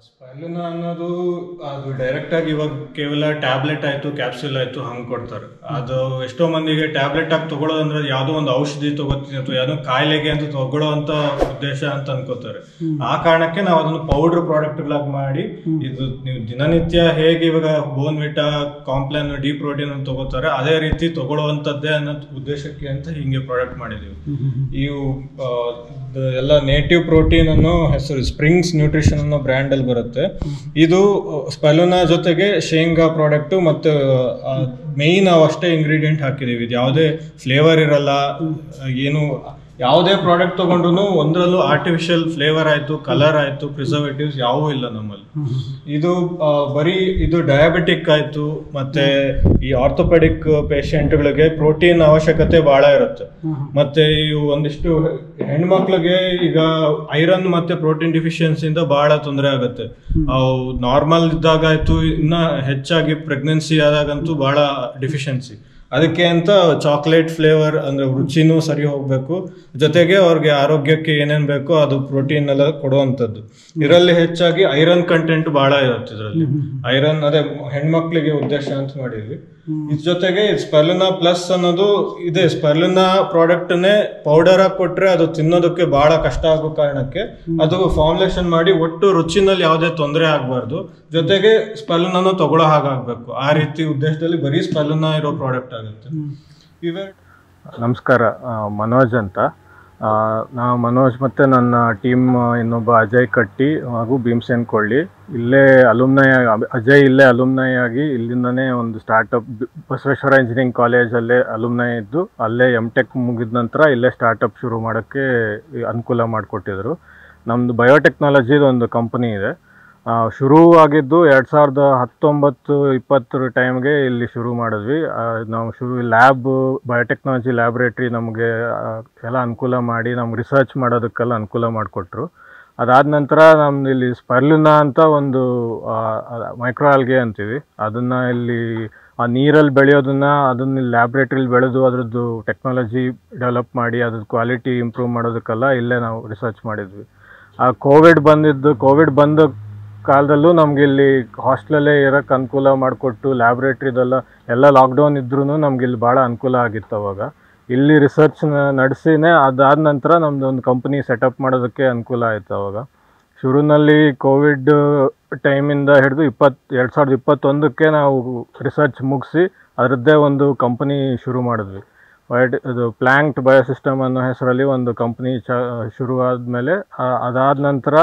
ಸ್ಪೈರುಲಿನಾ ಅನ್ನೋದು ಅದು ಡೈರೆಕ್ಟ್ ಆಗಿ ಇವಾಗ ಕೇವಲ ಟ್ಯಾಬ್ಲೆಟ್ ಆಯ್ತು, ಕ್ಯಾಪ್ಸೂಲ್ ಆಯ್ತು ಹಂಗೆ ಕೊಡ್ತಾರೆ. ಅದು ಎಷ್ಟೋ ಮಂದಿಗೆ ಟ್ಯಾಬ್ಲೆಟ್ ಆಗಿ ತಗೊಳ್ಳೋದಂದ್ರೆ ಯಾವುದೋ ಒಂದು ಔಷಧಿ ತಗೋತೀನಿ ಅಥವಾ ಯಾವುದೋ ಕಾಯಿಲೆಗೆ ಅಂತ ತಗೊಳ್ಳೋ ಅಂತ ಉದ್ದೇಶ ಅಂತ ಅನ್ಕೋತಾರೆ. ಆ ಕಾರಣಕ್ಕೆ ನಾವು ಅದನ್ನು ಪೌಡರ್ ಪ್ರಾಡಕ್ಟ್ಗಳಾಗಿ ಮಾಡಿ, ಇದು ನೀವು ದಿನನಿತ್ಯ ಹೇಗೆ ಇವಾಗ ಬೋನ್ವಿಟಾ, ಕಾಂಪ್ಲಾನ್, ಡಿ ಪ್ರೋಟೀನ್ ಅಂತ ತಗೋತಾರೆ ಅದೇ ರೀತಿ ತಗೊಳ್ಳುವಂಥದ್ದೇ ಅನ್ನೋ ಉದ್ದೇಶಕ್ಕೆ ಅಂತ ಹಿಂಗೆ ಪ್ರಾಡಕ್ಟ್ ಮಾಡಿದೀವಿ. ಇವು ಎಲ್ಲ ನೇಟಿವ್ ಪ್ರೋಟೀನ್ ಅನ್ನೋ ಹೆಸರು ಸ್ಪ್ರಿಂಗ್ಸ್ ನ್ಯೂಟ್ರಿಷನ್ ಅನ್ನೋ ಬ್ರ್ಯಾಂಡ್ ಅಲ್ಲಿ ಬರುತ್ತೆ. ಇದು ಸ್ಪೈರುಲಿನಾ ಜೊತೆಗೆ ಶೇಂಗಾ ಪ್ರಾಡಕ್ಟ್ ಮತ್ತೆ ಮೇಯ್ನ್ ಅಷ್ಟೇ ಇಂಗ್ರೀಡಿಯೆಂಟ್ ಹಾಕಿದೀವಿ. ಇದು ಯಾವುದೇ ಫ್ಲೇವರ್ ಇರಲ್ಲ, ಏನು ಯಾವುದೇ ಪ್ರಾಡಕ್ಟ್ ತಗೊಂಡ್ರು ಒಂದರಲ್ಲೂ ಆರ್ಟಿಫಿಷಿಯಲ್ ಫ್ಲೇವರ್ ಆಯ್ತು, ಕಲರ್ ಆಯ್ತು, ಪ್ರಿಸರ್ವೇಟಿವ್ಸ್ ಯಾವೂ ಇಲ್ಲ ನಮ್ಮಲ್ಲಿ. ಇದು ಬರೀ ಇದು ಡಯಾಬಿಟಿಕ್ ಆಯ್ತು ಮತ್ತೆ ಈ ಆರ್ಥೋಪೆಡಿಕ್ ಪೇಷಂಟ್ಗಳಿಗೆ ಪ್ರೋಟೀನ್ ಅವಶ್ಯಕತೆ ಬಹಳ ಇರುತ್ತೆ. ಮತ್ತೆ ಇವು ಒಂದಿಷ್ಟು ಹೆಣ್ಮಕ್ಳಿಗೆ ಈಗ ಐರನ್ ಮತ್ತೆ ಪ್ರೋಟೀನ್ ಡಿಫಿಷಿಯನ್ಸಿಯಿಂದ ಬಹಳ ತೊಂದರೆ ಆಗುತ್ತೆ. ನಾರ್ಮಲ್ ಇದ್ದಾಗ ಆಯ್ತು, ಇನ್ನ ಹೆಚ್ಚಾಗಿ ಪ್ರೆಗ್ನೆನ್ಸಿ ಆದಾಗಂತೂ ಬಹಳ ಡಿಫಿಷಿಯನ್ಸಿ. ಅದಕ್ಕೆ ಅಂತ ಚಾಕ್ಲೇಟ್ ಫ್ಲೇವರ್ ಅಂದ್ರೆ ರುಚಿನೂ ಸರಿ ಹೋಗ್ಬೇಕು, ಜೊತೆಗೆ ಅವ್ರಿಗೆ ಆರೋಗ್ಯಕ್ಕೆ ಏನೇನ್ ಬೇಕೋ ಅದು ಪ್ರೋಟೀನ್ ಎಲ್ಲ ಕೊಡುವಂಥದ್ದು. ಇದರಲ್ಲಿ ಹೆಚ್ಚಾಗಿ ಐರನ್ ಕಂಟೆಂಟ್ ಬಹಳ ಇರುತ್ತೆ. ಇದರಲ್ಲಿ ಐರನ್ ಅದೇ ಹೆಣ್ಮಕ್ಳಿಗೆ ಉದ್ದೇಶ ಅಂತ ಮಾಡಿದ್ವಿ. ಇದ್ರ ಜೊತೆಗೆ ಸ್ಪೈರುಲಿನಾ ಪ್ಲಸ್ ಅನ್ನೋದು ಇದೆ. ಸ್ಪೈರುಲಿನಾ ಪ್ರಾಡಕ್ಟ್ನೇ ಪೌಡರ್ ಆಗಿ ಕೊಟ್ರೆ ಅದು ತಿನ್ನೋದಕ್ಕೆ ಬಹಳ ಕಷ್ಟ ಆಗೋ ಕಾರಣಕ್ಕೆ ಅದು ಫಾರ್ಮುಲೇಷನ್ ಮಾಡಿ ಒಟ್ಟು ರುಚಿನಲ್ಲಿ ಯಾವುದೇ ತೊಂದರೆ ಆಗಬಾರ್ದು, ಜೊತೆಗೆ ಸ್ಪೈರುಲಿನಾನು ತಗೊಳ್ಳೋ ಹಾಗಾಗಬೇಕು. ಆ ರೀತಿ ಉದ್ದೇಶದಲ್ಲಿ ಬರೀ ಸ್ಪೈರುಲಿನಾ ಇರೋ ಪ್ರಾಡಕ್ಟ್ ಆಗುತ್ತೆ. ನಮಸ್ಕಾರ, ಮನೋಜ್ ಅಂತ. ನಾವು ಮನೋಜ್ ಮತ್ತು ನನ್ನ ಟೀಮ್ ಇನ್ನೊಬ್ಬ ಅಜಯ್ ಕಟ್ಟಿ ಹಾಗೂ ಭೀಮಸೇನ್ ಕೊಳ್ಳಿ ಇಲ್ಲೇ ಅಲುಮ್ನೈ, ಅಜಯ್ ಇಲ್ಲೇ ಅಲುಮ್ನೈ ಆಗಿ ಇಲ್ಲಿಂದನೇ ಒಂದು ಸ್ಟಾರ್ಟಪ್ ಬಸವೇಶ್ವರ ಇಂಜಿನಿಯರಿಂಗ್ ಕಾಲೇಜಲ್ಲೇ ಅಲುಮ್ನೈ ಇದ್ದು ಅಲ್ಲೇ MTech ಮುಗಿದ ನಂತರ ಇಲ್ಲೇ ಸ್ಟಾರ್ಟಪ್ ಶುರು ಮಾಡೋಕ್ಕೆ ಅನುಕೂಲ ಮಾಡಿಕೊಟ್ಟಿದ್ರು. ನಮ್ಮದು ಬಯೋಟೆಕ್ನಾಲಜಿದು ಒಂದು ಕಂಪನಿ ಇದೆ. ಶುರು ಆಗಿದ್ದು 2019-20 ಟೈಮ್ಗೆ ಇಲ್ಲಿ ಶುರು ಮಾಡಿದ್ವಿ. ನಾವು ಲ್ಯಾಬ್, ಬಯೋಟೆಕ್ನಾಲಜಿ ಲ್ಯಾಬ್ರೇಟ್ರಿ ನಮಗೆ ಎಲ್ಲ ಅನುಕೂಲ ಮಾಡಿ ನಮ್ಗೆ ರಿಸರ್ಚ್ ಮಾಡೋದಕ್ಕೆಲ್ಲ ಅನುಕೂಲ ಮಾಡಿಕೊಟ್ರು. ಅದಾದ ನಂತರ ನಮ್ದು ಇಲ್ಲಿ ಸ್ಪೈರುಲಿನಾ ಅಂತ ಒಂದು ಮೈಕ್ರೋ ಆಲ್ಗೆ ಅಂತೀವಿ, ಅದನ್ನು ಇಲ್ಲಿ ಆ ನೀರಲ್ಲಿ ಬೆಳೆಯೋದನ್ನ ಅದನ್ನ ಇಲ್ಲಿ ಲ್ಯಾಬ್ರೇಟ್ರಿಲಿ ಬೆಳೆದು ಅದರದ್ದು ಟೆಕ್ನಾಲಜಿ ಡೆವಲಪ್ ಮಾಡಿ ಅದ್ರದ್ದು ಕ್ವಾಲಿಟಿ ಇಂಪ್ರೂವ್ ಮಾಡೋದಕ್ಕೆಲ್ಲ ಇಲ್ಲೇ ನಾವು ರಿಸರ್ಚ್ ಮಾಡಿದ್ವಿ. ಕೋವಿಡ್ ಬಂದ ಕಾಲದಲ್ಲೂ ನಮ್ಗೆ ಇಲ್ಲಿ ಹಾಸ್ಟೆಲಲ್ಲೇ ಇರೋಕ್ಕೆ ಅನುಕೂಲ ಮಾಡಿಕೊಟ್ಟು ಲ್ಯಾಬ್ರೇಟ್ರಿದೆಲ್ಲ ಎಲ್ಲ ಲಾಕ್ಡೌನ್ ಇದ್ರೂ ನಮ್ಗೆ ಇಲ್ಲಿ ಭಾಳ ಅನುಕೂಲ ಆಗಿತ್ತು. ಅವಾಗ ಇಲ್ಲಿ ರಿಸರ್ಚ್ನ ನಡೆಸಿನೇ ಅದಾದ ನಂತರ ನಮ್ಮದು ಒಂದು ಕಂಪ್ನಿ ಸೆಟಪ್ ಮಾಡೋದಕ್ಕೆ ಅನುಕೂಲ ಆಯಿತು. ಅವಾಗ ಶುರುವಿನಲ್ಲಿ ಕೋವಿಡ್ ಟೈಮಿಂದ ಹಿಡಿದು 2021ಕ್ಕೆ ನಾವು ರಿಸರ್ಚ್ ಮುಗಿಸಿ ಅದರದ್ದೇ ಒಂದು ಕಂಪನಿ ಶುರು ಮಾಡಿದ್ವಿ. ಇದು ಪ್ಲ್ಯಾಂಕ್ಟ್ ಬಯೋಸಿಸ್ಟಮ್ ಅನ್ನೋ ಹೆಸರಲ್ಲಿ ಒಂದು ಕಂಪ್ನಿ ಶುರು ಆದಮೇಲೆ ಅದಾದ ನಂತರ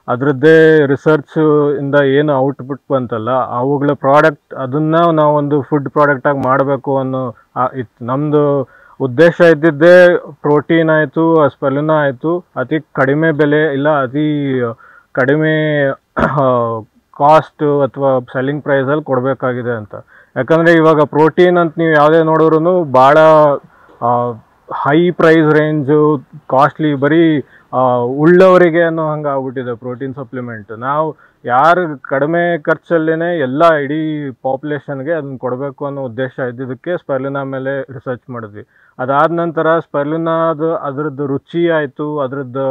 ಅದರದ್ದೇ ರಿಸರ್ಚ್ ಇಂದ ಏನು ಔಟ್ಪುಟ್ ಬಂತಲ್ಲ ಅವುಗಳ ಪ್ರಾಡಕ್ಟ್ ಅದನ್ನು ನಾವು ಒಂದು ಫುಡ್ ಪ್ರಾಡಕ್ಟಾಗಿ ಮಾಡಬೇಕು ಅನ್ನೋ ಇತ್ತು. ನಮ್ಮದು ಉದ್ದೇಶ ಇದ್ದಿದ್ದೇ ಪ್ರೋಟೀನ್ ಆಯಿತು, ಸ್ಪೈರುಲಿನಾ ಆಯಿತು, ಅತಿ ಕಡಿಮೆ ಬೆಲೆ ಇಲ್ಲ ಅತಿ ಕಡಿಮೆ ಕಾಸ್ಟ್ ಅಥವಾ ಸೆಲ್ಲಿಂಗ್ ಪ್ರೈಸಲ್ಲಿ ಕೊಡಬೇಕಾಗಿದೆ ಅಂತ. ಯಾಕಂದರೆ ಇವಾಗ ಪ್ರೋಟೀನ್ ಅಂತ ನೀವು ಯಾವುದೇ ನೋಡಿದ್ರೂ ಭಾಳ ಹೈ ಪ್ರೈಸ್ ರೇಂಜು, ಕಾಸ್ಟ್ಲಿ, ಬರೀ ಉಳ್ಳವರಿಗೆ ಅನ್ನೋ ಹಂಗೆ ಆಗ್ಬಿಟ್ಟಿದೆ ಪ್ರೋಟೀನ್ ಸಪ್ಲಿಮೆಂಟ್. ನಾವು ಯಾರು ಕಡಿಮೆ ಖರ್ಚಲ್ಲೇ ಎಲ್ಲ ಇಡೀ ಪಾಪ್ಯುಲೇಷನ್ಗೆ ಅದನ್ನು ಕೊಡಬೇಕು ಅನ್ನೋ ಉದ್ದೇಶ ಇದ್ದಿದ್ದಕ್ಕೆ ಸ್ಪೈರುಲಿನಾ ಮೇಲೆ ರಿಸರ್ಚ್ ಮಾಡಿದ್ವಿ. ಅದಾದ ನಂತರ ಸ್ಪೈರುಲಿನಾದು ಅದರದ್ದು ರುಚಿ ಆಯಿತು, ಅದರದ್ದು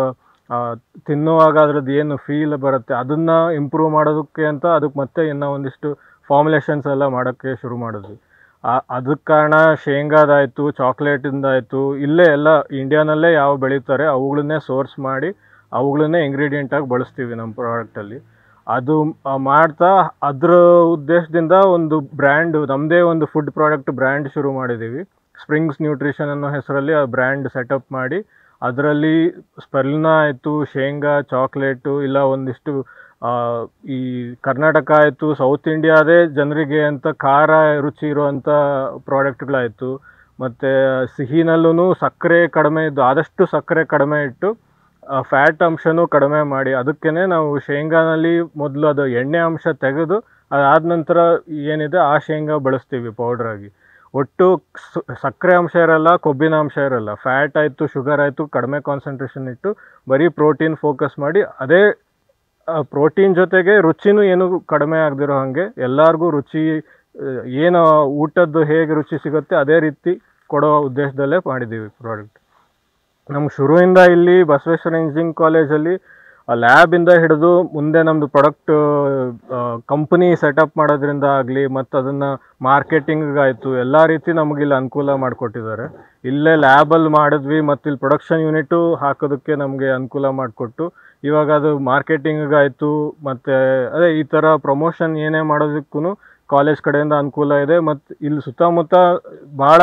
ತಿನ್ನುವಾಗ ಅದರದ್ದು ಏನು ಫೀಲ್ ಬರುತ್ತೆ ಅದನ್ನು ಇಂಪ್ರೂವ್ ಮಾಡೋದಕ್ಕೆ ಅಂತ ಅದಕ್ಕೆ ಮತ್ತೆ ಇನ್ನೂ ಒಂದಿಷ್ಟು ಫಾರ್ಮುಲೇಷನ್ಸ್ ಎಲ್ಲ ಮಾಡೋಕ್ಕೆ ಶುರು ಮಾಡಿದ್ವಿ. ಅದಕ್ಕೆ ಕಾರಣ ಶೇಂಗಾದಾಯಿತು, ಚಾಕ್ಲೇಟಿಂದಾಯಿತು, ಇಲ್ಲೇ ಎಲ್ಲ ಇಂಡಿಯಾನಲ್ಲೇ ಯಾವ ಬೆಳೀತಾರೆ ಅವುಗಳನ್ನೇ ಸೋರ್ಸ್ ಮಾಡಿ ಅವುಗಳನ್ನೇ ಇಂಗ್ರೀಡಿಯೆಂಟಾಗಿ ಬಳಸ್ತೀವಿ ನಮ್ಮ ಪ್ರಾಡಕ್ಟಲ್ಲಿ. ಅದು ಮಾಡ್ತಾ ಅದರ ಉದ್ದೇಶದಿಂದ ಒಂದು ಬ್ರ್ಯಾಂಡ್, ನಮ್ಮದೇ ಒಂದು ಫುಡ್ ಪ್ರಾಡಕ್ಟ್ ಬ್ರ್ಯಾಂಡ್ ಶುರು ಮಾಡಿದ್ದೀವಿ. ಸ್ಪ್ರಿಂಗ್ಸ್ ನ್ಯೂಟ್ರಿಷನ್ ಅನ್ನೋ ಹೆಸರಲ್ಲಿ ಆ ಬ್ರ್ಯಾಂಡ್ ಸೆಟಪ್ ಮಾಡಿ ಅದರಲ್ಲಿ ಸ್ಪೈರುಲಿನಾ ಆಯಿತು, ಶೇಂಗಾ, ಚಾಕ್ಲೇಟು, ಇಲ್ಲ ಒಂದಿಷ್ಟು ಈ ಕರ್ನಾಟಕ ಆಯಿತು, ಸೌತ್ ಇಂಡಿಯಾದೇ ಜನರಿಗೆ ಅಂತ ಖಾರ ರುಚಿ ಇರುವಂಥ ಪ್ರಾಡಕ್ಟ್ಗಳಾಯಿತು. ಮತ್ತು ಸಿಹಿನಲ್ಲೂ ಸಕ್ಕರೆ ಕಡಿಮೆ ಇದ್ದು ಆದಷ್ಟು ಸಕ್ಕರೆ ಕಡಿಮೆ ಇಟ್ಟು ಫ್ಯಾಟ್ ಅಂಶನೂ ಕಡಿಮೆ ಮಾಡಿ ಅದಕ್ಕೇ ನಾವು ಶೇಂಗಾನಲ್ಲಿ ಮೊದಲು ಅದು ಎಣ್ಣೆ ಅಂಶ ತೆಗೆದು ಅದಾದ ನಂತರ ಏನಿದೆ ಆ ಶೇಂಗಾ ಬಳಸ್ತೀವಿ ಪೌಡ್ರಾಗಿ. ಒಟ್ಟು ಸಕ್ಕರೆ ಅಂಶ ಇರಲ್ಲ, ಕೊಬ್ಬಿನ ಅಂಶ ಇರಲ್ಲ, ಫ್ಯಾಟ್ ಆಯಿತು, ಶುಗರ್ ಆಯಿತು ಕಡಿಮೆ ಕಾನ್ಸಂಟ್ರೇಷನ್ ಇಟ್ಟು ಬರೀ ಪ್ರೋಟೀನ್ ಫೋಕಸ್ ಮಾಡಿ ಅದೇ ಪ್ರೋಟೀನ್ ಜೊತೆಗೆ ರುಚಿನೂ ಏನು ಕಡಿಮೆ ಆಗದಿರೋ ಹಾಗೆ ಎಲ್ಲರಿಗೂ ರುಚಿ ಏನು ಊಟದ್ದು ಹೇಗೆ ರುಚಿ ಸಿಗುತ್ತೆ ಅದೇ ರೀತಿ ಕೊಡೋ ಉದ್ದೇಶದಲ್ಲೇ ಮಾಡಿದ್ದೀವಿ ಪ್ರಾಡಕ್ಟ್. ನಮ್ಗೆ ಶುರುವಿಂದ ಇಲ್ಲಿ ಬಸವೇಶ್ವರ ಇಂಜಿನಿಯರಿಂಗ್ ಕಾಲೇಜಲ್ಲಿ ಲ್ಯಾಬಿಂದ ಹಿಡಿದು ಮುಂದೆ ನಮ್ಮದು ಪ್ರಾಡಕ್ಟ್ ಕಂಪನಿ ಸೆಟಪ್ ಮಾಡೋದ್ರಿಂದ ಆಗಲಿ ಮತ್ತು ಅದನ್ನು ಮಾರ್ಕೆಟಿಂಗ್ಗಾಯಿತು ಎಲ್ಲ ರೀತಿ ನಮಗಿಲ್ಲಿ ಅನುಕೂಲ ಮಾಡಿಕೊಟ್ಟಿದ್ದಾರೆ. ಇಲ್ಲೇ ಲ್ಯಾಬಲ್ಲಿ ಮಾಡಿದ್ವಿ ಮತ್ತು ಇಲ್ಲಿ ಪ್ರೊಡಕ್ಷನ್ ಯೂನಿಟು ಹಾಕೋದಕ್ಕೆ ನಮಗೆ ಅನುಕೂಲ ಮಾಡಿಕೊಟ್ಟು ಇವಾಗ ಅದು ಮಾರ್ಕೆಟಿಂಗ್ಗಾಯಿತು ಮತ್ತು ಅದೇ ಈ ಥರ ಪ್ರಮೋಷನ್ ಏನೇ ಮಾಡೋದಕ್ಕೂ ಕಾಲೇಜ್ ಕಡೆಯಿಂದ ಅನುಕೂಲ ಇದೆ. ಮತ್ತು ಇಲ್ಲಿ ಸುತ್ತಮುತ್ತ ಭಾಳ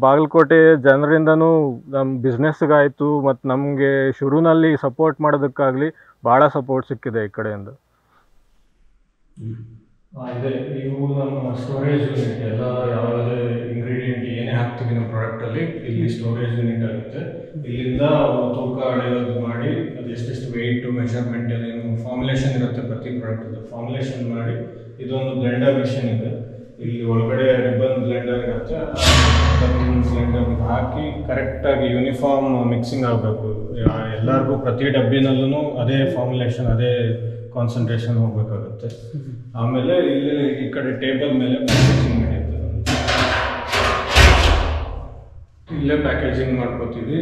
ಬಾಗಲಕೋಟೆ ಜನರಿಂದನೂ ನಮ್ಮ ಬಿಸ್ನೆಸ್ಗಾಯಿತು ಮತ್ತು ನಮಗೆ ಶುರುನಲ್ಲಿ ಸಪೋರ್ಟ್ ಮಾಡೋದಕ್ಕಾಗಲಿ ಭಾಳ ಸಪೋರ್ಟ್ ಸಿಕ್ಕಿದೆ ಈ ಕಡೆಯಿಂದ. ಇದೆ ಇವು ನಮ್ಮ ಸ್ಟೋರೇಜ್ ಯೂನಿಟ್ ಎಲ್ಲ ಯಾವುದೇ ಇಂಗ್ರೀಡಿಯೆಂಟ್ ಏನೇ ಹಾಕ್ತೀವಿ ನಮ್ಮ ಪ್ರಾಡಕ್ಟಲ್ಲಿ ಇಲ್ಲಿ ಸ್ಟೋರೇಜ್ ಯೂನಿಟ್ ಆಗುತ್ತೆ. ಇಲ್ಲಿಂದ ತೂಕ ಅಳೆಯೋದು ಮಾಡಿ ಅದು ಎಷ್ಟೆಷ್ಟು ವೆಯ್ಟು ಮೆಷರ್ಮೆಂಟ್ ಏನು ಫಾರ್ಮುಲೇಷನ್ ಇರುತ್ತೆ ಪ್ರತಿ ಪ್ರಾಡಕ್ಟ್ ಫಾರ್ಮುಲೇಷನ್ ಮಾಡಿ ಇದೊಂದು ಬ್ಲೆಂಡರ್ ಮಿಷನ್ ಇದೆ. ಇಲ್ಲಿ ಒಳಗಡೆ ರಿಬ್ಬನ್ ಬ್ಲೆಂಡರ್ ಇರುತ್ತೆ. ಬ್ಲೆಂಡರ್ ಹಾಕಿ ಕರೆಕ್ಟಾಗಿ ಯೂನಿಫಾರ್ಮ್ ಮಿಕ್ಸಿಂಗ್ ಆಗಬೇಕು. ಎಲ್ಲರಿಗೂ ಪ್ರತಿ ಡಬ್ಬಿನಲ್ಲೂ ಅದೇ ಫಾರ್ಮುಲೇಷನ್ ಅದೇ ಕಾನ್ಸಂಟ್ರೇಷನ್ ಹೋಗ್ಬೇಕಾಗುತ್ತೆ. ಆಮೇಲೆ ಇಲ್ಲಿ ಈ ಕಡೆ ಟೇಬಲ್ ಮೇಲೆ ಪ್ಯಾಕೇಜಿಂಗ್ ನಡೆಯುತ್ತೆ. ಇಲ್ಲೇ ಪ್ಯಾಕೇಜಿಂಗ್ ಮಾಡ್ಕೋತೀವಿ.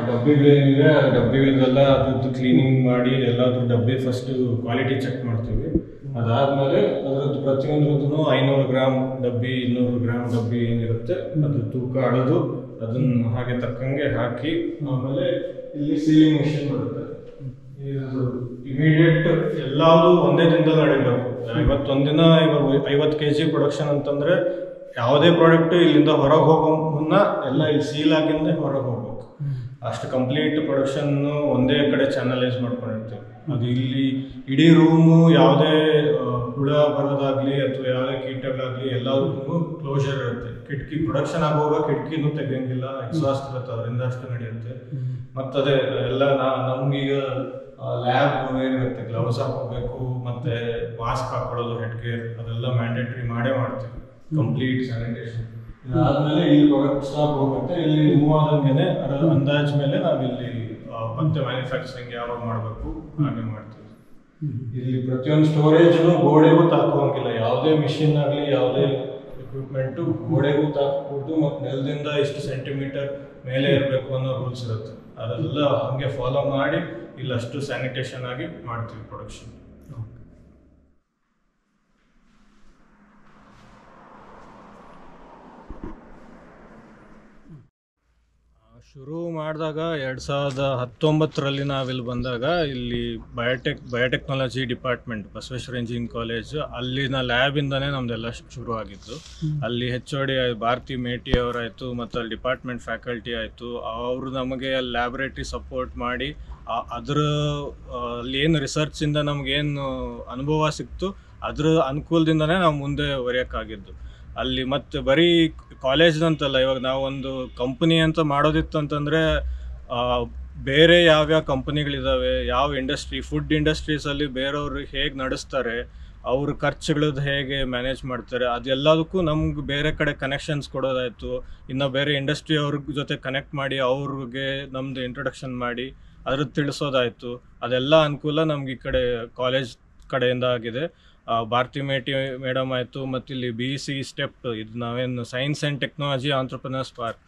ಡಬ್ಬಿಗಳೇನಿದೆ ಆ ಡಬ್ಬಿಗಳಿಗೆಲ್ಲ ಅದ್ರದ್ದು ಕ್ಲೀನಿಂಗ್ ಮಾಡಿ ಎಲ್ಲಾದ್ರೂ ಡಬ್ಬಿ ಫಸ್ಟ್ ಕ್ವಾಲಿಟಿ ಚೆಕ್ ಮಾಡ್ತೀವಿ. ಅದಾದ್ಮೇಲೆ ಅದರದ್ದು ಪ್ರತಿಯೊಂದ್ರದ್ದು 500 ಗ್ರಾಮ್ ಡಬ್ಬಿ 200 ಗ್ರಾಮ್ ಡಬ್ಬಿ ಏನಿರುತ್ತೆ ಅದು ತೂಕ ಅಳೆದು ಅದನ್ನ ಹಾಗೆ ತಕ್ಕಂಗೆ ಹಾಕಿ ಆಮೇಲೆ ಇಲ್ಲಿ ಸೀಲಿಂಗ್ ಮಿಷನ್ ಬರುತ್ತೆ. ಇದು ಇಮಿಡಿಯೇಟ್ ಎಲ್ಲಾವುದು ಒಂದೇ ದಿನದಲ್ಲಿ ನಡೀಬೇಕು. ಇವತ್ತೊಂದಿನ ಇವಾಗ 50 kg ಪ್ರೊಡಕ್ಷನ್ ಅಂತಂದ್ರೆ ಯಾವುದೇ ಪ್ರಾಡಕ್ಟ್ ಇಲ್ಲಿಂದ ಹೊರಗೆ ಹೋಗೋ ಮುನ್ನ ಎಲ್ಲ ಇಲ್ಲಿ ಸೀಲ್ ಆಗಿಂದ ಹೊರಗೆ ಹೋಗ್ಬೇಕು. ಅಷ್ಟು ಕಂಪ್ಲೀಟ್ ಪ್ರೊಡಕ್ಷನ್ ಒಂದೇ ಕಡೆ ಚಾನಲೈಸ್ ಮಾಡ್ಕೊಂಡಿರ್ತೀವಿ. ಅದು ಇಲ್ಲಿ ಇಡೀ ರೂಮು ಯಾವುದೇ ಹುಳ ಬರೋದಾಗ್ಲಿ ಅಥವಾ ಯಾವುದೇ ಕೀಟಗಳಾಗ್ಲಿ ಎಲ್ಲದಕ್ಕೂ ಕ್ಲೋಸರ್ ಇರುತ್ತೆ. ಕಿಟಕಿ ಪ್ರೊಡಕ್ಷನ್ ಆಗುವಾಗ ಕಿಟಕಿನೂ ತೆಗಿಯಂಗಿಲ್ಲ, ಎಕ್ಸಾಸ್ಟ್ ಇರುತ್ತೆ, ಅದರಿಂದ ಅಷ್ಟು ನಡೆಯುತ್ತೆ. ಮತ್ತದೇ ಎಲ್ಲ ನಮ್ಗೀಗ ಲ್ಯಾಬ್ ಏನಿರುತ್ತೆ ಗ್ಲೌಸ್ ಹಾಕೋಬೇಕು ಮತ್ತೆ ಮಾಸ್ಕ್ ಹಾಕೊಳ್ಳೋದು, ಹೆಡ್ ಕೇರ್ ಅದೆಲ್ಲ ಮ್ಯಾಂಡೇಟರಿ ಮಾಡೇ ಮಾಡ್ತೀವಿ. ಕಂಪ್ಲೀಟ್ ಸ್ಯಾನಿಟೇಷನ್ ಆದ್ಮೇಲೆ ಇಲ್ಲಿ ಪ್ರಾಡಕ್ಟ್ ಸ್ಟಾಕ್ ಹೋಗುತ್ತೆ. ಇಲ್ಲಿ ಮೂವ್ ಆದಂಗೆನೆ ಅಂದಾಜ್ ಮೇಲೆ ನಾವಿಲ್ಲಿ ಮತ್ತೆ ಮ್ಯಾನುಫ್ಯಾಕ್ಚರಿಂಗ್ ಯಾವಾಗ ಮಾಡಬೇಕು ಹಾಗೆ ಮಾಡ್ತೀವಿ. ಇಲ್ಲಿ ಪ್ರತಿಯೊಂದು ಸ್ಟೋರೇಜ್ನು ಗೋಡೆಗೂ ತಾಕೋಂಗಿಲ್ಲ. ಯಾವುದೇ ಮಿಷಿನ್ ಆಗಲಿ ಯಾವುದೇ ಎಕ್ವಿಪ್ಮೆಂಟು ಗೋಡೆಗೂ ತಾಕಬಹುದು ಮತ್ತು ನೆಲದಿಂದ ಇಷ್ಟು ಸೆಂಟಿಮೀಟರ್ ಮೇಲೆ ಇರಬೇಕು ಅನ್ನೋ ರೂಲ್ಸ್ ಇರುತ್ತೆ. ಅದೆಲ್ಲ ಹಂಗೆ ಫಾಲೋ ಮಾಡಿ ಇಲ್ಲಷ್ಟು ಸ್ಯಾನಿಟೇಷನ್ ಆಗಿ ಮಾಡ್ತೀವಿ ಪ್ರೊಡಕ್ಷನ್. ಶುರು ಮಾಡಿದಾಗ 2019ರಲ್ಲಿ ನಾವಿಲ್ಲಿ ಬಂದಾಗ ಇಲ್ಲಿ biotechnology department Basaveshwara engineering college ಅಲ್ಲಿನ ಲ್ಯಾಬಿಂದನೇ ನಮ್ದೆಲ್ಲ ಶುರು ಆಗಿದ್ದು. ಅಲ್ಲಿ HOD ಭಾರತಿ ಮೇಟಿ ಅವರಾಯಿತು ಮತ್ತು ಅಲ್ಲಿ ಡಿಪಾರ್ಟ್ಮೆಂಟ್ ಫ್ಯಾಕಲ್ಟಿ ಆಯಿತು. ಅವರು ನಮಗೆ ಅಲ್ಲಿ ಲ್ಯಾಬ್ರೇಟ್ರಿ ಸಪೋರ್ಟ್ ಮಾಡಿ ಅದರ ಅಲ್ಲಿ ಏನು ರಿಸರ್ಚಿಂದ ನಮಗೇನು ಅನುಭವ ಸಿಕ್ತು ಅದ್ರ ಅನುಕೂಲದಿಂದನೇ ನಾವು ಮುಂದೆ ಬರೆಯೋಕ್ಕಾಗಿದ್ದು. ಅಲ್ಲಿ ಮತ್ತು ಬರೀ ಕಾಲೇಜ್ದಂತಲ್ಲ, ಇವಾಗ ನಾವು ಒಂದು ಕಂಪನಿ ಅಂತ ಮಾಡೋದಿತ್ತು ಅಂತಂದರೆ ಬೇರೆ ಯಾವ್ಯಾವ ಕಂಪನಿಗಳಿದ್ದಾವೆ, ಯಾವ ಇಂಡಸ್ಟ್ರಿ ಫುಡ್ ಇಂಡಸ್ಟ್ರೀಸಲ್ಲಿ ಬೇರೆಯವರು ಹೇಗೆ ನಡೆಸ್ತಾರೆ, ಅವ್ರ ಖರ್ಚುಗಳದ್ದು ಹೇಗೆ ಮ್ಯಾನೇಜ್ ಮಾಡ್ತಾರೆ, ಅದೆಲ್ಲದಕ್ಕೂ ನಮ್ಗೆ ಬೇರೆ ಕಡೆ ಕನೆಕ್ಷನ್ಸ್ ಕೊಡೋದಾಯಿತು. ಇನ್ನು ಬೇರೆ ಇಂಡಸ್ಟ್ರಿ ಅವ್ರ ಜೊತೆ ಕನೆಕ್ಟ್ ಮಾಡಿ ಅವ್ರಿಗೆ ನಮ್ಮದು ಇಂಟ್ರೊಡಕ್ಷನ್ ಮಾಡಿ ಅದ್ರದ್ದು ತಿಳಿಸೋದಾಯಿತು. ಅದೆಲ್ಲ ಅನುಕೂಲ ನಮ್ಗೆ ಈ ಕಡೆ ಕಾಲೇಜ್ ಕಡೆಯಿಂದ ಆಗಿದೆ. ಭಾರತಿ ಮೇಟಿ ಮೇಡಮ್ ಆಯಿತು ಮತ್ತು ಇಲ್ಲಿ BEC ಸ್ಟೆಪ್ ಇದು ನಾವೇನು science and technology entrepreneurs park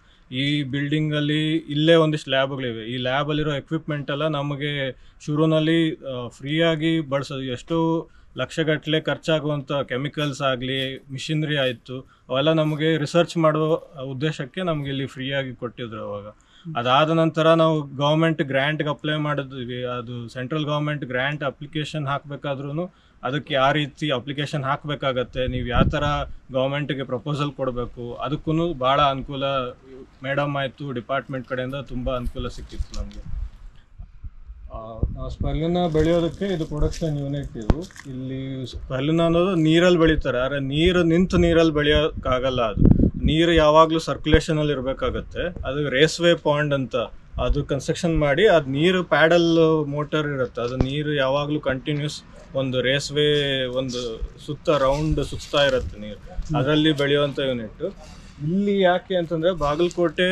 ಈ ಬಿಲ್ಡಿಂಗಲ್ಲಿ ಇಲ್ಲೇ ಒಂದಿಷ್ಟು ಲ್ಯಾಬ್ಗಳಿವೆ. ಈ ಲ್ಯಾಬಲ್ಲಿರೋ ಎಕ್ವಿಪ್ಮೆಂಟ್ ಎಲ್ಲ ನಮಗೆ ಶುರುನಲ್ಲಿ ಫ್ರೀಯಾಗಿ ಬಳಸೋದು. ಎಷ್ಟೋ ಲಕ್ಷಗಟ್ಟಲೆ ಖರ್ಚಾಗುವಂಥ ಕೆಮಿಕಲ್ಸ್ ಆಗಲಿ ಮಿಷಿನರಿ ಆಯಿತು ಅವೆಲ್ಲ ನಮಗೆ ರಿಸರ್ಚ್ ಮಾಡುವ ಉದ್ದೇಶಕ್ಕೆ ನಮಗೆ ಇಲ್ಲಿ ಫ್ರೀಯಾಗಿ ಕೊಟ್ಟಿದ್ರು ಅವಾಗ. ಅದಾದ ನಂತರ ನಾವು ಗೌರ್ಮೆಂಟ್ ಗ್ರ್ಯಾಂಟ್ಗೆ ಅಪ್ಲೈ ಮಾಡಿದ್ವಿ. ಅದು ಸೆಂಟ್ರಲ್ ಗೌರ್ಮೆಂಟ್ ಗ್ರ್ಯಾಂಟ್ ಅಪ್ಲಿಕೇಶನ್ ಹಾಕಬೇಕಾದ್ರೂ ಅದಕ್ಕೆ ಯಾವ ರೀತಿ ಅಪ್ಲಿಕೇಶನ್ ಹಾಕಬೇಕಾಗತ್ತೆ, ನೀವು ಯಾವ ಥರ ಗೌರ್ಮೆಂಟಿಗೆ ಪ್ರಪೋಸಲ್ ಕೊಡಬೇಕು, ಅದಕ್ಕೂ ಭಾಳ ಅನುಕೂಲ ಮೇಡಮ್ ಆಯಿತು ಡಿಪಾರ್ಟ್ಮೆಂಟ್ ಕಡೆಯಿಂದ ತುಂಬ ಅನುಕೂಲ ಸಿಕ್ಕಿತ್ತು ನಮಗೆ. ನಾವು ಸ್ಪರ್ಲಿನ ಬೆಳೆಯೋದಕ್ಕೆ ಇದು ಪ್ರೊಡಕ್ಷನ್ ಯೂನಿಟ್. ಇಲ್ಲಿ ಸ್ಪರ್ಲಿನ ಅನ್ನೋದು ನೀರಲ್ಲಿ ಬೆಳೀತಾರೆ, ಆದರೆ ನಿಂತು ನೀರಲ್ಲಿ ಬೆಳೆಯೋಕ್ಕಾಗಲ್ಲ. ಅದು ನೀರು ಯಾವಾಗಲೂ ಸರ್ಕ್ಯುಲೇಷನಲ್ಲಿ ಇರಬೇಕಾಗತ್ತೆ. ಅದು ರೇಸ್ವೇ ಪಾಂಡ್ ಅಂತ ಅದು ಕನ್ಸ್ಟ್ರಕ್ಷನ್ ಮಾಡಿ ಅದು ನೀರು ಪ್ಯಾಡಲ್ ಮೋಟರ್ ಇರುತ್ತೆ. ಅದು ನೀರು ಯಾವಾಗಲೂ ಕಂಟಿನ್ಯೂಸ್ ಒಂದು ರೇಸ್ವೇ ಒಂದು ರೌಂಡ್ ಸುತ್ತಾ ಇರುತ್ತೆ ನೀರು, ಅದರಲ್ಲಿ ಬೆಳೆಯುವಂಥ ಯೂನಿಟ್. ಇಲ್ಲಿ ಯಾಕೆ ಅಂತಂದರೆ ಬಾಗಲಕೋಟೆ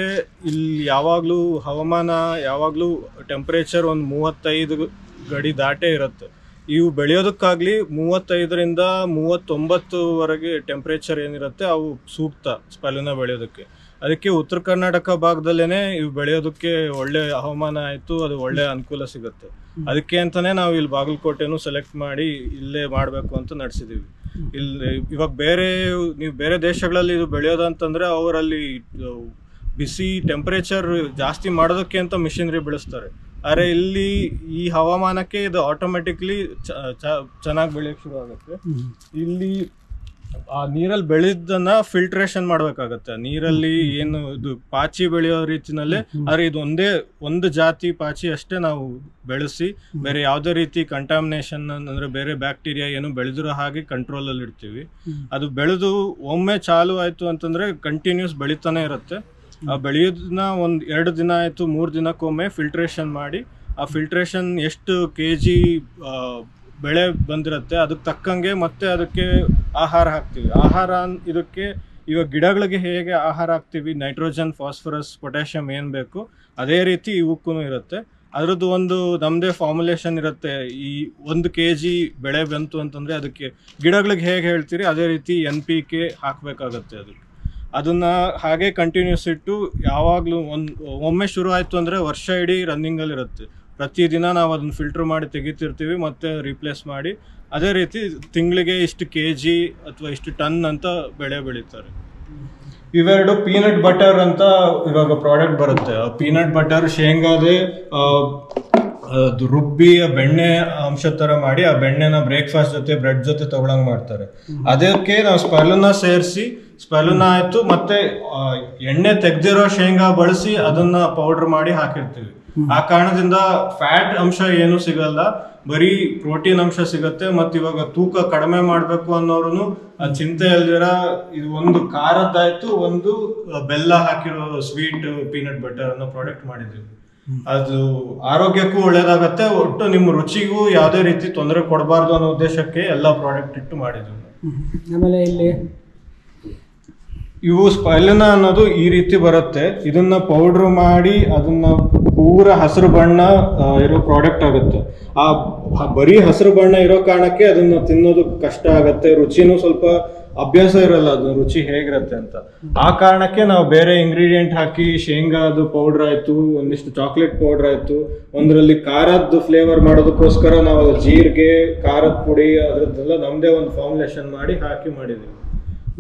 ಇಲ್ಲಿ ಯಾವಾಗಲೂ ಹವಾಮಾನ ಯಾವಾಗಲೂ ಟೆಂಪ್ರೇಚರ್ ಒಂದು 35 ಗಡಿ ದಾಟೇ ಇರುತ್ತೆ. ಇವು ಬೆಳೆಯೋದಕ್ಕಾಗ್ಲಿ 35ರಿಂದ 39ವರೆಗೆ ಟೆಂಪ್ರೇಚರ್ ಏನಿರುತ್ತೆ ಅವು ಸೂಕ್ತ ಸ್ಪೈರುಲಿನಾ ಬೆಳೆಯೋದಕ್ಕೆ. ಅದಕ್ಕೆ ಉತ್ತರ ಕರ್ನಾಟಕ ಭಾಗದಲ್ಲೇನೆ ಇವು ಬೆಳೆಯೋದಕ್ಕೆ ಒಳ್ಳೆ ಹವಾಮಾನ ಆಯ್ತು, ಅದು ಒಳ್ಳೆ ಅನುಕೂಲ ಸಿಗುತ್ತೆ. ಅದಕ್ಕೆ ಅಂತಾನೆ ನಾವು ಇಲ್ಲಿ ಬಾಗಲಕೋಟೆನೂ ಸೆಲೆಕ್ಟ್ ಮಾಡಿ ಇಲ್ಲೇ ಮಾಡಬೇಕು ಅಂತ ನಡೆಸಿದೀವಿ. ಇಲ್ಲಿ ಇವಾಗ ನೀವು ಬೇರೆ ದೇಶಗಳಲ್ಲಿ ಇದು ಬೆಳೆಯೋದಂತಂದ್ರೆ ಅವರಲ್ಲಿ ಬಿಸಿ ಟೆಂಪರೇಚರ್ ಜಾಸ್ತಿ ಮಾಡೋದಕ್ಕೆ ಅಂತ ಮಿಷಿನರಿ ಬೆಳೆಸ್ತಾರೆ. ಆದರೆ ಇಲ್ಲಿ ಈ ಹವಾಮಾನಕ್ಕೆ ಇದು ಆಟೋಮೆಟಿಕ್ಲಿ ಚೆನ್ನಾಗಿ ಬೆಳೆಯಕ್ಕೆ ಶುರು ಆಗುತ್ತೆ. ಇಲ್ಲಿ ಆ ನೀರಲ್ಲಿ ಬೆಳೆದನ್ನ ಫಿಲ್ಟ್ರೇಷನ್ ಮಾಡ್ಬೇಕಾಗತ್ತೆ. ನೀರಲ್ಲಿ ಏನು ಇದು ಪಾಚಿ ಬೆಳೆಯೋ ರೀತಿನಲ್ಲೇ, ಆದ್ರೆ ಇದು ಒಂದು ಜಾತಿ ಪಾಚಿ ಅಷ್ಟೇ ನಾವು ಬೆಳೆಸಿ ಬೇರೆ ಯಾವುದೇ ರೀತಿ ಕಂಟಾಮಿನೇಷನ್ ಅಂದ್ರೆ ಬೇರೆ ಬ್ಯಾಕ್ಟೀರಿಯಾ ಏನು ಬೆಳೆದಿರೋ ಹಾಗೆ ಕಂಟ್ರೋಲ್ ಅಲ್ಲಿ ಇಡ್ತೀವಿ. ಅದು ಬೆಳೆದು ಒಮ್ಮೆ ಚಾಲು ಆಯ್ತು ಅಂತಂದ್ರೆ ಕಂಟಿನ್ಯೂಸ್ ಬೆಳಿತಾನೆ ಇರುತ್ತೆ. ಆ ಬೆಳೆಯೋದನ್ನ 2 ದಿನ ಆಯ್ತು 3 ದಿನಕ್ಕೊಮ್ಮೆ ಫಿಲ್ಟ್ರೇಷನ್ ಮಾಡಿ, ಆ ಫಿಲ್ಟ್ರೇಷನ್ ಎಷ್ಟು kg ಬೆಳೆ ಬಂದಿರುತ್ತೆ ಅದಕ್ಕೆ ತಕ್ಕಂಗೆ ಮತ್ತೆ ಅದಕ್ಕೆ ಆಹಾರ ಹಾಕ್ತೀವಿ. ಆಹಾರ ಇದಕ್ಕೆ ಇವಾಗ ಗಿಡಗಳಿಗೆ ಹೇಗೆ ಆಹಾರ ಹಾಕ್ತೀವಿ, ನೈಟ್ರೋಜನ್, ಫಾಸ್ಫರಸ್, ಪೊಟ್ಯಾಷಿಯಂ ಏನು ಬೇಕು ಅದೇ ರೀತಿ ಇವಕ್ಕೂ ಇರುತ್ತೆ. ಅದರದ್ದು ಒಂದು ನಮ್ಮದೇ ಫಾರ್ಮುಲೇಷನ್ ಇರುತ್ತೆ. ಈ 1 kg ಬೆಳೆ ಬಂತು ಅಂತಂದರೆ ಅದಕ್ಕೆ ಗಿಡಗಳಿಗೆ ಹೇಗೆ ಹೇಳ್ತೀರಿ ಅದೇ ರೀತಿ NPK ಹಾಕಬೇಕಾಗತ್ತೆ. ಅದನ್ನ ಹಾಗೆ ಕಂಟಿನ್ಯೂಸ್ ಇಟ್ಟು ಯಾವಾಗಲೂ ಒಮ್ಮೆ ಶುರು ಆಯಿತು ಅಂದರೆ ವರ್ಷ ಇಡೀ ರನ್ನಿಂಗಲ್ಲಿ ಇರುತ್ತೆ. ಪ್ರತಿದಿನ ನಾವು ಅದನ್ನ ಫಿಲ್ಟರ್ ಮಾಡಿ ತೆಗಿತಿರ್ತೀವಿ ಮತ್ತೆ ರೀಪ್ಲೇಸ್ ಮಾಡಿ. ಅದೇ ರೀತಿ ತಿಂಗಳಿಗೆ ಇಷ್ಟು kg ಅಥವಾ ಇಷ್ಟು ಟನ್ ಅಂತ ಬೆಳೆ ಬೆಳೀತಾರೆ. ಇವೆರಡು ಪೀನಟ್ ಬಟರ್ ಅಂತ ಇವಾಗ ಪ್ರಾಡಕ್ಟ್ ಬರುತ್ತೆ. ಪೀನಟ್ ಬಟರ್ ಶೇಂಗಾದೆ ರುಬ್ಬಿ ಬೆಣ್ಣೆ ಅಂಶ ತರ ಮಾಡಿ ಆ ಬೆಣ್ಣೆನ ಬ್ರೇಕ್ಫಾಸ್ಟ್ ಜೊತೆ ಬ್ರೆಡ್ ಜೊತೆ ತಗೊಳಂಗ್ ಮಾಡ್ತಾರೆ. ಅದಕ್ಕೆ ನಾವು ಸ್ಪೈರುಲಿನಾ ಸೇರಿಸಿ, ಸ್ಪೈರುಲಿನಾ ಆಯ್ತು ಮತ್ತೆ ಎಣ್ಣೆ ತೆಗ್ದಿರೋ ಶೇಂಗಾ ಬಳಸಿ ಅದನ್ನ ಪೌಡರ್ ಮಾಡಿ ಹಾಕಿರ್ತೀವಿ. ಆ ಕಾರಣದಿಂದ ಫ್ಯಾಟ್ ಅಂಶ ಏನು ಸಿಗಲ್ಲ, ಬರೀ ಪ್ರೋಟೀನ್ ಅಂಶ ಸಿಗತ್ತೆ. ಮತ್ತೆ ಇವಾಗ ತೂಕ ಕಡಿಮೆ ಮಾಡ್ಬೇಕು ಅನ್ನೋರು ಚಿಂತೆ ಅಲ್ದಿರ ಇದು ಒಂದು ಖಾರದ್ದಾಯ್ತು, ಒಂದು ಬೆಲ್ಲ ಹಾಕಿರೋ ಸ್ವೀಟ್ ಪೀನಟ್ ಬಟರ್ ಅನ್ನೋ ಪ್ರಾಡಕ್ಟ್ ಮಾಡಿದ್ದೀವಿ. ಅದು ಆರೋಗ್ಯಕ್ಕೂ ಒಳ್ಳೇದಾಗತ್ತೆ, ಒಟ್ಟು ನಿಮ್ಮ ರುಚಿಗೂ ಯಾವುದೇ ರೀತಿ ತೊಂದರೆ ಕೊಡಬಾರ್ದು ಅನ್ನೋ ಉದ್ದೇಶಕ್ಕೆ ಎಲ್ಲ ಪ್ರಾಡಕ್ಟ್ ಇಟ್ಟು ಮಾಡಿದ್ವಿ. ಆಮೇಲೆ ಇಲ್ಲಿ ಇವು ಸ್ಪೈರುಲಿನಾ ಅನ್ನೋದು ಈ ರೀತಿ ಬರುತ್ತೆ. ಇದನ್ನ ಪೌಡರ್ ಮಾಡಿ ಅದನ್ನ ಪೂರ ಹಸಿರು ಬಣ್ಣ ಇರೋ ಪ್ರಾಡಕ್ಟ್ ಆಗುತ್ತೆ. ಆ ಬರೀ ಹಸಿರು ಬಣ್ಣ ಇರೋ ಕಾರಣಕ್ಕೆ ಅದನ್ನ ತಿನ್ನೋದು ಕಷ್ಟ ಆಗತ್ತೆ, ರುಚಿನೂ ಸ್ವಲ್ಪ ಅಭ್ಯಾಸ ಇರಲ್ಲ ಅದು ರುಚಿ ಹೇಗಿರುತ್ತೆ ಅಂತ. ಆ ಕಾರಣಕ್ಕೆ ನಾವು ಬೇರೆ ಇಂಗ್ರೀಡಿಯೆಂಟ್ ಹಾಕಿ ಶೇಂಗಾದು ಪೌಡರ್ ಆಯ್ತು, ಒಂದಿಷ್ಟು ಚಾಕ್ಲೇಟ್ ಪೌಡರ್ ಆಯ್ತು, ಒಂದರಲ್ಲಿ ಖಾರದ್ದು ಫ್ಲೇವರ್ ಮಾಡೋದಕ್ಕೋಸ್ಕರ ನಾವು ಜೀರಿಗೆ, ಖಾರದ ಪುಡಿ ಅದ್ರದ್ದೆಲ್ಲ ನಮ್ದೇ ಒಂದು ಫಾರ್ಮುಲೇಷನ್ ಮಾಡಿ ಹಾಕಿ ಮಾಡಿದೀವಿ.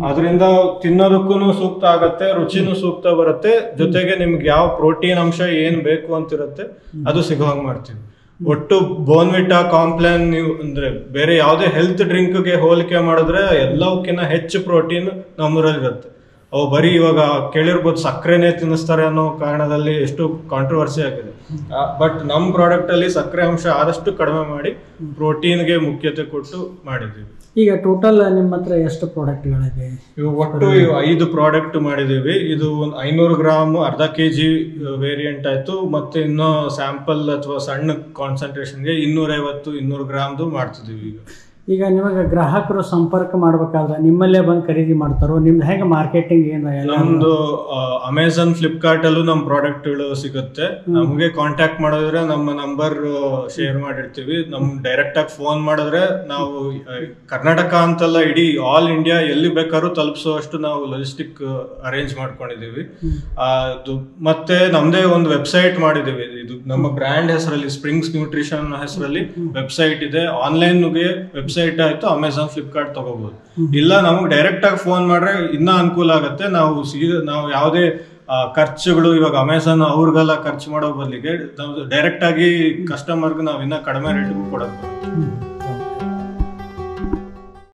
ಅದರಿಂದ ತಿನ್ನೋದಕ್ಕೂ ಸೂಕ್ತ ಆಗತ್ತೆ, ರುಚಿನೂ ಸೂಕ್ತ ಬರುತ್ತೆ, ಜೊತೆಗೆ ನಿಮ್ಗೆ ಯಾವ ಪ್ರೋಟೀನ್ ಅಂಶ ಏನ್ ಬೇಕು ಅಂತಿರುತ್ತೆ ಅದು ಸಿಗೋ ಹಂಗೆ ಮಾಡ್ತೀವಿ. ಒಟ್ಟು ಬೋರ್ನ್ವಿಟಾ, ಕಾಂಪ್ಲಾನ್ ನೀವು ಅಂದ್ರೆ ಬೇರೆ ಯಾವುದೇ ಹೆಲ್ತ್ ಡ್ರಿಂಕ್ಗೆ ಹೋಲಿಕೆ ಮಾಡಿದ್ರೆ ಎಲ್ಲವಕ್ಕಿಂತ ಹೆಚ್ಚು ಪ್ರೋಟೀನ್ ನಮ್ಮೂರಲ್ಲಿ ಇರುತ್ತೆ. ಅವು ಬರೀ ಇವಾಗ ಕೇಳಿರ್ಬೋದು ಸಕ್ಕರೆನೇ ತಿನ್ನಿಸ್ತಾರೆ ಅನ್ನೋ ಕಾರಣದಲ್ಲಿ ಎಷ್ಟು ಕಾಂಟ್ರವರ್ಸಿ ಆಗಿದೆ. ಬಟ್ ನಮ್ಮ ಪ್ರಾಡಕ್ಟ್ ಅಲ್ಲಿ ಸಕ್ಕರೆ ಅಂಶ ಆದಷ್ಟು ಕಡಿಮೆ ಮಾಡಿ ಪ್ರೋಟೀನ್ಗೆ ಮುಖ್ಯತೆ ಕೊಟ್ಟು ಮಾಡಿದ್ದೀವಿ. ಈಗ ಟೋಟಲ್ ನಿಮ್ಮ ಹತ್ರ ಎಷ್ಟು ಪ್ರಾಡಕ್ಟ್ಗಳಿದೆ? ಒಟ್ಟು 5 ಪ್ರಾಡಕ್ಟ್ ಮಾಡಿದೀವಿ. ಇದು ಒಂದು 500 ಗ್ರಾಮ್ ಅರ್ಧ kg ವೇರಿಯಂಟ್ ಆಯ್ತು, ಮತ್ತೆ ಇನ್ನೂ ಸ್ಯಾಂಪಲ್ ಅಥವಾ ಸಣ್ಣ ಕಾನ್ಸಂಟ್ರೇಷನ್ಗೆ 250-200 ಗ್ರಾಮ್ದು ಮಾಡ್ತಿದೀವಿ. ಈಗ ನಿಮಗೆ ಗ್ರಾಹಕರು ಸಂಪರ್ಕ ಮಾಡ್ಬೇಕಾದ್ರೆ ನಿಮ್ಮಲ್ಲೇ ಬಂದು ಖರೀದಿ ಮಾಡ್ತಾರೋ, ನಿಮ್ದು ಹೇಗೆ ಮಾರ್ಕೆಟಿಂಗ್ ಏನು? ನಮ್ದು ಅಮೆಝಾನ್, ಫ್ಲಿಪ್ಕಾರ್ಟ್ ಅಲ್ಲೂ ನಮ್ಮ ಪ್ರಾಡಕ್ಟ್ಗಳು ಸಿಗುತ್ತೆ. ನಮಗೆ ಕಾಂಟ್ಯಾಕ್ಟ್ ಮಾಡಿದ್ರೆ ನಮ್ಮ ನಂಬರ್ ಶೇರ್ ಮಾಡಿರ್ತೀವಿ. ಡೈರೆಕ್ಟ್ ಆಗಿ ಫೋನ್ ಮಾಡಿದ್ರೆ ನಾವು ಕರ್ನಾಟಕ ಅಂತಲ್ಲ ಇಡೀ ಆಲ್ ಇಂಡಿಯಾ ಎಲ್ಲಿ ಬೇಕಾದ್ರೂ ತಲುಪಿಸುವಷ್ಟು ನಾವು ಲಾಜಿಸ್ಟಿಕ್ ಅರೇಂಜ್ ಮಾಡ್ಕೊಂಡಿದೀವಿ. ಮತ್ತೆ ನಮ್ದೇ ಒಂದು ವೆಬ್ಸೈಟ್ ಮಾಡಿದೀವಿ. ಇದು ನಮ್ಮ ಬ್ರ್ಯಾಂಡ್ ಹೆಸರಲ್ಲಿ ಸ್ಪ್ರಿಂಗ್ಸ್ ನ್ಯೂಟ್ರಿಷನ್ ಹೆಸರಲ್ಲಿ ವೆಬ್ಸೈಟ್ ಇದೆ. ಆನ್ಲೈನ್ಗೆ ವೆಬ್ಸೈಟ್ ಆಯ್ತು, ಅಮೆಝಾನ್, ಫ್ಲಿಪ್ಕಾರ್ಟ್ ತಗೋಬಹುದು. ಇಲ್ಲ ನಮಗೆ ಡೈರೆಕ್ಟ್ ಆಗಿ ಫೋನ್ ಮಾಡ್ರೆ ಇನ್ನ ಅನುಕೂಲ ಆಗುತ್ತೆ. ನಾವು ಯಾವುದೇ ಖರ್ಚುಗಳು ಇವಾಗ ಅಮೆಝಾನ್ ಅವ್ರಿಗೆಲ್ಲ ಖರ್ಚು ಮಾಡೋ ಬದಲಿಗೆ ನಾವು ಡೈರೆಕ್ಟ್ ಆಗಿ ಕಸ್ಟಮರ್ಗೆ ನಾವು ಇನ್ನ ಕಡಿಮೆ ರೇಟ್ಗೂ ಕೊಡೋದು.